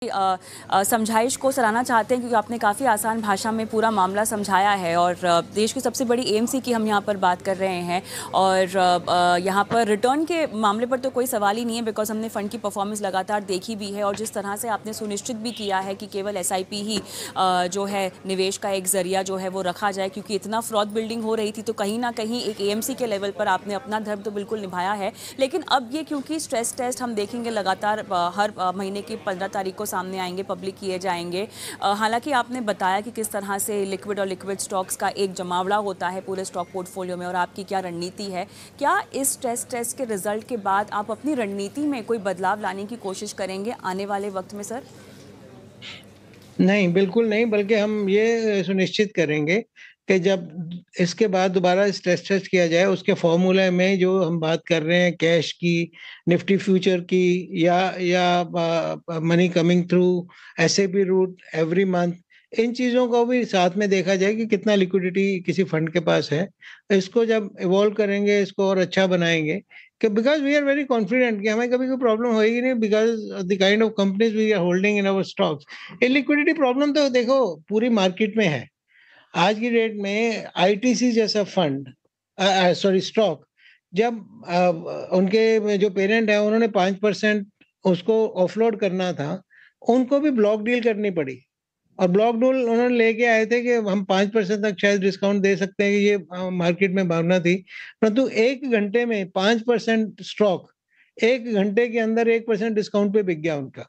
समझाइश को सराहना चाहते हैं क्योंकि आपने काफ़ी आसान भाषा में पूरा मामला समझाया है और देश की सबसे बड़ी एएमसी की हम यहाँ पर बात कर रहे हैं और यहाँ पर रिटर्न के मामले पर तो कोई सवाल ही नहीं है बिकॉज हमने फ़ंड की परफॉर्मेंस लगातार देखी भी है और जिस तरह से आपने सुनिश्चित भी किया है कि केवल एसआईपी ही जो है निवेश का एक जरिया जो है वो रखा जाए क्योंकि इतना फ्रॉड बिल्डिंग हो रही थी तो कहीं ना कहीं एक एएमसी के लेवल पर आपने अपना धर्म तो बिल्कुल निभाया है। लेकिन अब ये क्योंकि स्ट्रेस टेस्ट हम देखेंगे लगातार हर महीने की 15 तारीख को सामने आएंगे, पब्लिक किए जाएंगे। हालांकि आपने बताया कि किस तरह से लिक्विड और लिक्विड स्टॉक्स का एक जमावड़ा होता है पूरे स्टॉक पोर्टफोलियो में और आपकी क्या रणनीति है। क्या इस स्ट्रेस टेस्ट के रिजल्ट के बाद आप अपनी रणनीति में कोई बदलाव लाने की कोशिश करेंगे आने वाले वक्त में सर? नहीं, बिल्कुल नहीं, बल्कि हम ये सुनिश्चित करेंगे कि जब इसके बाद दोबारा स्ट्रेस टेस्ट किया जाए, उसके फॉर्मूले में जो हम बात कर रहे हैं कैश की, निफ्टी फ्यूचर की या money coming through SIP route every month, इन चीज़ों को भी साथ में देखा जाए कि कितना लिक्विडिटी किसी फंड के पास है। इसको जब इवॉल्व करेंगे, इसको और अच्छा बनाएंगे कि because we are very confident कि हमें कभी कोई प्रॉब्लम होएगी नहीं because the kind of companies we are holding in our stocks. Illiquidity problem तो देखो पूरी मार्केट में है। आज की डेट में आईटीसी जैसा फंड, सॉरी स्टॉक, जब उनके जो पेरेंट है उन्होंने 5% उसको ऑफलोड करना था, उनको भी ब्लॉक डील करनी पड़ी। और ब्लॉक डील उन्होंने लेके आए थे कि हम 5% तक शायद डिस्काउंट दे सकते हैं कि ये मार्केट में भावना थी। परंतु 1 घंटे में 5% स्टॉक 1 घंटे के अंदर 1% डिस्काउंट पे बिक गया उनका।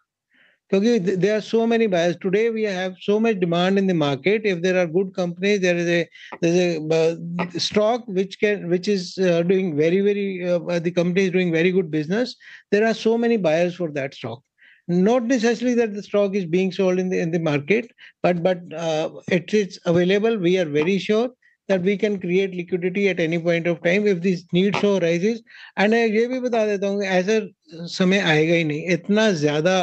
क्योंकि there are so many buyers today, we have so much demand in the market. If there are good companies, there's a stock which is doing very the company is doing very good business. There are so many buyers for that stock. Not necessarily that the stock is being sold in the market, but it is available. We are very sure that we can create liquidity at any point of time if this need so arises. And ये भी बता देता हूँ ऐसा समय आएगा ही नहीं, इतना ज्यादा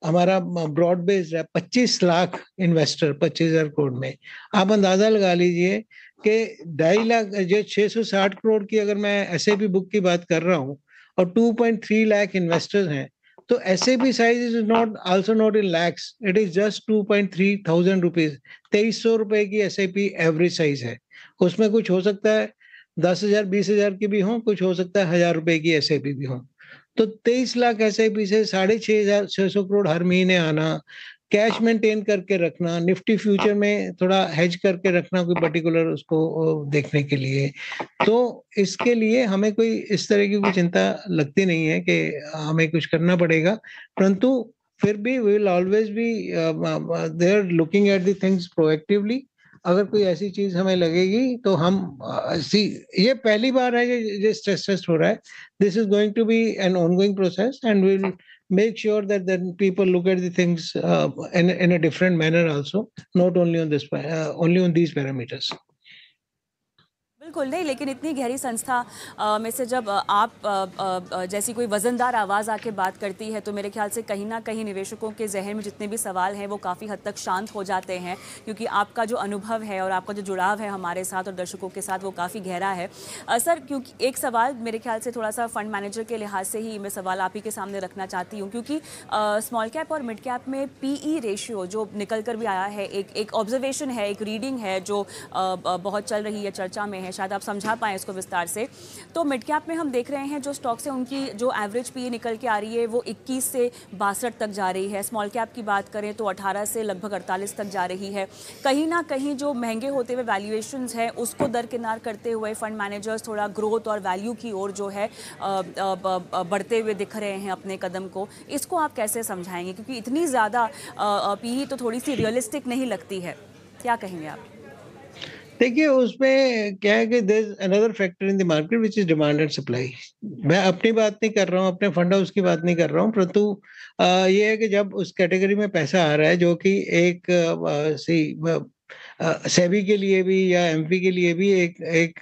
हमारा ब्रॉड बेस्ड है। 25 लाख इन्वेस्टर 25,000 करोड़ में, आप अंदाजा लगा लीजिए कि 2.5 लाख जो 660 करोड़ की अगर मैं एसआईपी बुक की बात कर रहा हूँ और 2.3 लाख इन्वेस्टर्स हैं, तो SIP size is not also not in lakhs, it is just 2.3 thousand rupees. 2300 रुपए की एसआईपी एवरेज साइज है। उसमें कुछ हो सकता है 10,000 20,000 की भी हो, कुछ हो सकता है 1,000 रुपए की एसआईपी भी हो। तो 23 लाख एसआईपी से 6,500 करोड़ हर महीने आना, कैश मेंटेन करके रखना, निफ्टी फ्यूचर में थोड़ा हेज करके रखना कोई पर्टिकुलर उसको देखने के लिए, तो इसके लिए हमें कोई इस तरह की कोई चिंता लगती नहीं है कि हमें कुछ करना पड़ेगा। परंतु फिर भी we will always be there looking at the things proactively. अगर कोई ऐसी चीज हमें लगेगी तो हम सी, ये पहली बार है ये स्ट्रेस टेस्ट हो रहा है। This is going to be an ongoing process, and we'll make sure that then people look at the things in a different manner also, not only on this only on these parameters. बिल्कुल नहीं, लेकिन इतनी गहरी संस्था में से जब आप जैसी कोई वज़नदार आवाज़ आके बात करती है तो मेरे ख्याल से कहीं ना कहीं निवेशकों के जहन में जितने भी सवाल हैं वो काफ़ी हद तक शांत हो जाते हैं क्योंकि आपका जो अनुभव है और आपका जो जुड़ाव है हमारे साथ और दर्शकों के साथ वो काफ़ी गहरा है। सर, क्योंकि एक सवाल मेरे ख्याल से थोड़ा सा फंड मैनेजर के लिहाज से ही मैं सवाल आप ही के सामने रखना चाहती हूँ क्योंकि स्मॉल कैप और मिड कैप में पीई रेशियो जो निकल कर भी आया है, एक ऑब्जर्वेशन है, एक रीडिंग है जो बहुत चल रही है, चर्चा में है, शायद आप समझा पाएँ इसको विस्तार से। तो मिड कैप में हम देख रहे हैं जो स्टॉक्स हैं उनकी जो एवरेज पीई निकल के आ रही है वो 21 से 62 तक जा रही है। स्मॉल कैप की बात करें तो 18 से लगभग 48 तक जा रही है। कहीं ना कहीं जो महंगे होते हुए वैल्यूएशंस हैं उसको दरकिनार करते हुए फंड मैनेजर्स थोड़ा ग्रोथ और वैल्यू की ओर जो है बढ़ते हुए दिख रहे हैं अपने कदम को। इसको आप कैसे समझाएंगे क्योंकि इतनी ज़्यादा पीई तो थोड़ी सी रियलिस्टिक नहीं लगती है, क्या कहेंगे आप? देखिए उसमें क्या है कि there is another factor in the market which is demand and supply. मैं अपनी बात नहीं कर रहा हूँ, अपने फंड हाउस की बात नहीं कर रहा हूँ, परंतु ये है कि जब उस कैटेगरी में पैसा आ रहा है जो कि एक सेबी के लिए भी या एमपी के लिए भी एक एक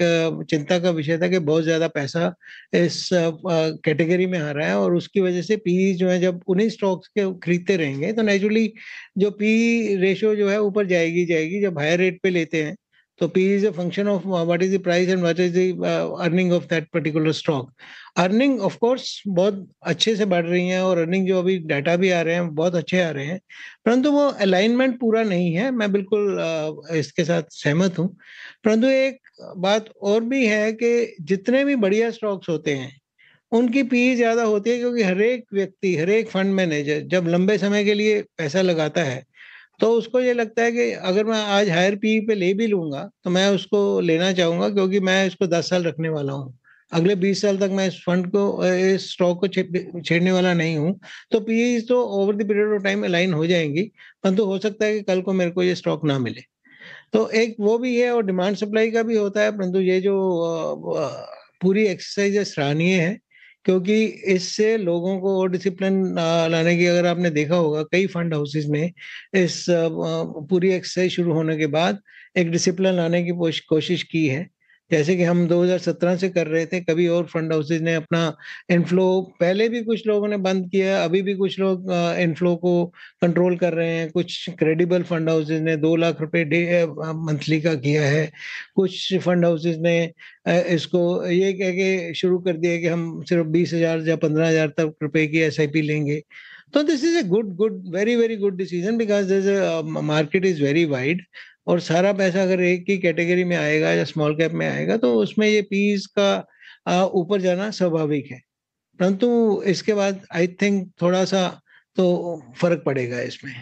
चिंता का विषय था कि बहुत ज्यादा पैसा इस कैटेगरी में आ रहा है और उसकी वजह से पी जो है जब उन्हीं स्टॉक्स के खरीदते रहेंगे तो नेचुरली जो पी रेशियो जो है ऊपर जाएगी जाएगी। जब हायर रेट पे लेते हैं तो P is a function of what is the price and what is the earning of that particular stock. Earning of course बहुत अच्छे से बढ़ रही हैं, और अर्निंग जो अभी डाटा भी आ रहे हैं बहुत अच्छे आ रहे हैं, परंतु वो अलाइनमेंट पूरा नहीं है। मैं बिल्कुल इसके साथ सहमत हूँ। परंतु एक बात और भी है कि जितने भी बढ़िया स्टॉक्स होते हैं उनकी पी ज्यादा होती है, क्योंकि हर एक व्यक्ति, हर एक फंड मैनेजर जब लंबे समय के लिए पैसा लगाता है तो उसको ये लगता है कि अगर मैं आज हायर पी पे ले भी लूंगा तो मैं उसको लेना चाहूंगा, क्योंकि मैं इसको 10 साल रखने वाला हूँ। अगले 20 साल तक मैं इस फंड को, इस स्टॉक को छेड़ने वाला नहीं हूँ। तो पी तो over the period of time align हो जाएंगी, परंतु हो सकता है कि कल को मेरे को ये स्टॉक ना मिले। तो एक वो भी है, और डिमांड सप्लाई का भी होता है। परंतु ये जो पूरी एक्सरसाइज है सराहनीय है, क्योंकि इससे लोगों को और डिसिप्लिन लाने की, अगर आपने देखा होगा कई फंड हाउसेस में इस पूरी एक्सरसाइज शुरू होने के बाद एक डिसिप्लिन लाने की कोशिश की है। जैसे कि हम 2017 से कर रहे थे, कभी और फंड हाउसेस ने अपना इनफ्लो, पहले भी कुछ लोगों ने बंद किया है, अभी भी कुछ लोग इनफ्लो को कंट्रोल कर रहे हैं। कुछ क्रेडिबल फंड हाउसेस ने 2 लाख रुपए मंथली का किया है। कुछ फंड हाउसेस ने इसको ये कह के शुरू कर दिया कि हम सिर्फ 20,000 या 15,000 तक रुपए की एसआईपी लेंगे। तो this is a good very very good decision, because this market is very wide, और सारा पैसा अगर एक ही कैटेगरी में आएगा या स्मॉल कैप में आएगा तो उसमें ये पीस का ऊपर जाना स्वाभाविक है। परंतु इसके बाद आई थिंक थोड़ा सा तो फर्क पड़ेगा इसमें।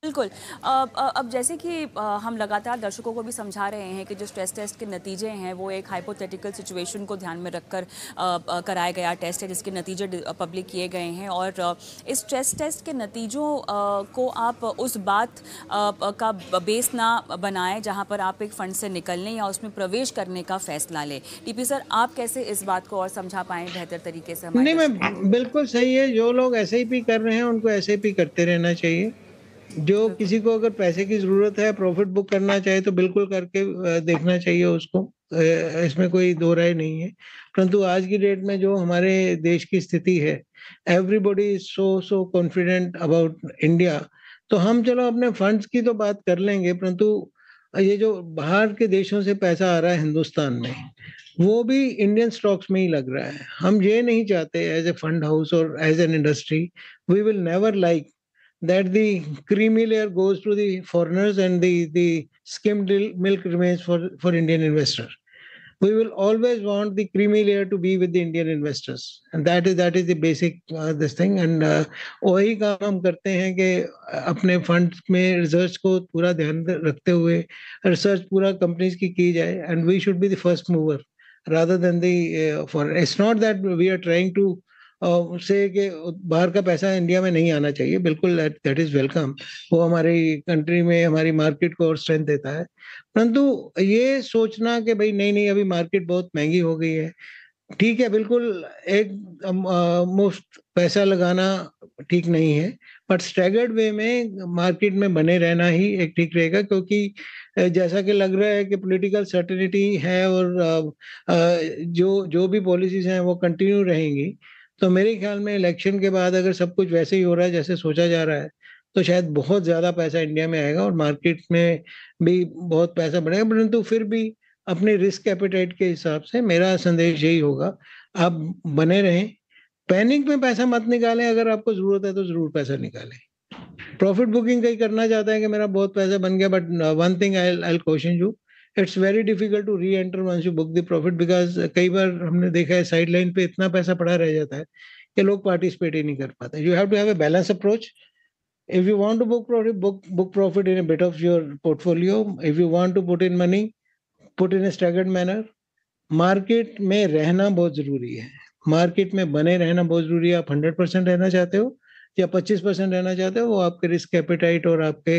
बिल्कुल। अब जैसे कि हम लगातार दर्शकों को भी समझा रहे हैं कि जो स्ट्रेस टेस्ट के नतीजे हैं वो एक हाइपोथेटिकल सिचुएशन को ध्यान में रखकर कराया गया टेस्ट है, जिसके नतीजे पब्लिक किए गए हैं। और इस स्ट्रेस टेस्ट के नतीजों को आप उस बात का बेस ना बनाएं जहां पर आप एक फंड से निकलने या उसमें प्रवेश करने का फैसला लें। टीपी सर, आप कैसे इस बात को और समझा पाएं बेहतर तरीके से हमारे नहीं, दर्शकों को? मैं बिल्कुल सही है, जो लोग एसआईपी कर रहे हैं उनको एसआईपी करते रहना चाहिए। जो बिल्कुल। किसी को अगर पैसे की जरूरत है, प्रॉफिट बुक करना चाहे तो बिल्कुल करके देखना चाहिए उसको। इसमें कोई दो राय नहीं है। परंतु आज की डेट में जो हमारे देश की स्थिति है, everybody is so so confident about India. तो हम चलो अपने फंड्स की तो बात कर लेंगे, परंतु ये जो बाहर के देशों से पैसा आ रहा है हिंदुस्तान में, वो भी इंडियन स्टॉक्स में ही लग रहा है। हम ये नहीं चाहते एज ए फंड हाउस और as an industry, we will never like that the creamy layer goes to the foreigners and the skimmed milk remains for Indian investor. We will always want the creamy layer to be with the Indian investors, and that is the basic this thing. And वही काम हम करते हैं कि अपने funds में research को पूरा ध्यान रखते हुए रिसर्च पूरा कंपनीज की जाए, and we should be the first mover rather than the foreign. It's not that we are trying to से कि बाहर का पैसा इंडिया में नहीं आना चाहिए, बिल्कुल दैट इज वेलकम। वो हमारी कंट्री में हमारी मार्केट को और स्ट्रेंथ देता है। परंतु ये सोचना कि भाई नहीं नहीं अभी मार्केट बहुत महंगी हो गई है, ठीक है, बिल्कुल एक मुफ्त पैसा लगाना ठीक नहीं है। बट स्टैगर्ड वे में मार्केट में बने रहना ही एक ठीक रहेगा, क्योंकि जैसा कि लग रहा है कि पॉलिटिकल सर्टेनिटी है, और जो जो भी पॉलिसीज हैं वो कंटिन्यू रहेंगी। तो मेरे ख्याल में इलेक्शन के बाद अगर सब कुछ वैसे ही हो रहा है जैसे सोचा जा रहा है, तो शायद बहुत ज्यादा पैसा इंडिया में आएगा और मार्केट में भी बहुत पैसा बढ़ेगा। परंतु फिर भी अपने रिस्क एपेटाइट के हिसाब से मेरा संदेश यही होगा, आप बने रहें, पैनिक में पैसा मत निकालें। अगर आपको जरूरत है तो जरूर पैसा निकालें। प्रॉफिट बुकिंग कहीं करना चाहता है कि मेरा बहुत पैसा बन गया, but one thing I question you, it's very difficult to reenter once you book the profit, because कई बार हमने देखा है साइड लाइन पे इतना पैसा पड़ा रह जाता है कि लोग पार्टिसिपेट ही नहीं कर पाते। You have to have a balance approach. If you want to book profit, book profit in a bit of your portfolio. If you want to put in money, put in a staggered manner. Market में रहना बहुत जरूरी है, market में बने रहना बहुत जरूरी है। आप 100% रहना चाहते हो या 25% रहना चाहते हो, वो आपके रिस्क एपेटाइट और आपके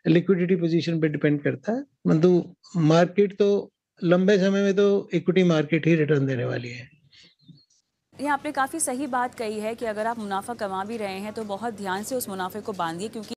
लिक्विडिटी पोजीशन पे डिपेंड करता है। मतलब मार्केट तो लंबे समय में तो इक्विटी मार्केट ही रिटर्न देने वाली है। ये आपने काफ़ी सही बात कही है कि अगर आप मुनाफा कमा भी रहे हैं तो बहुत ध्यान से उस मुनाफे को बांधिए, क्योंकि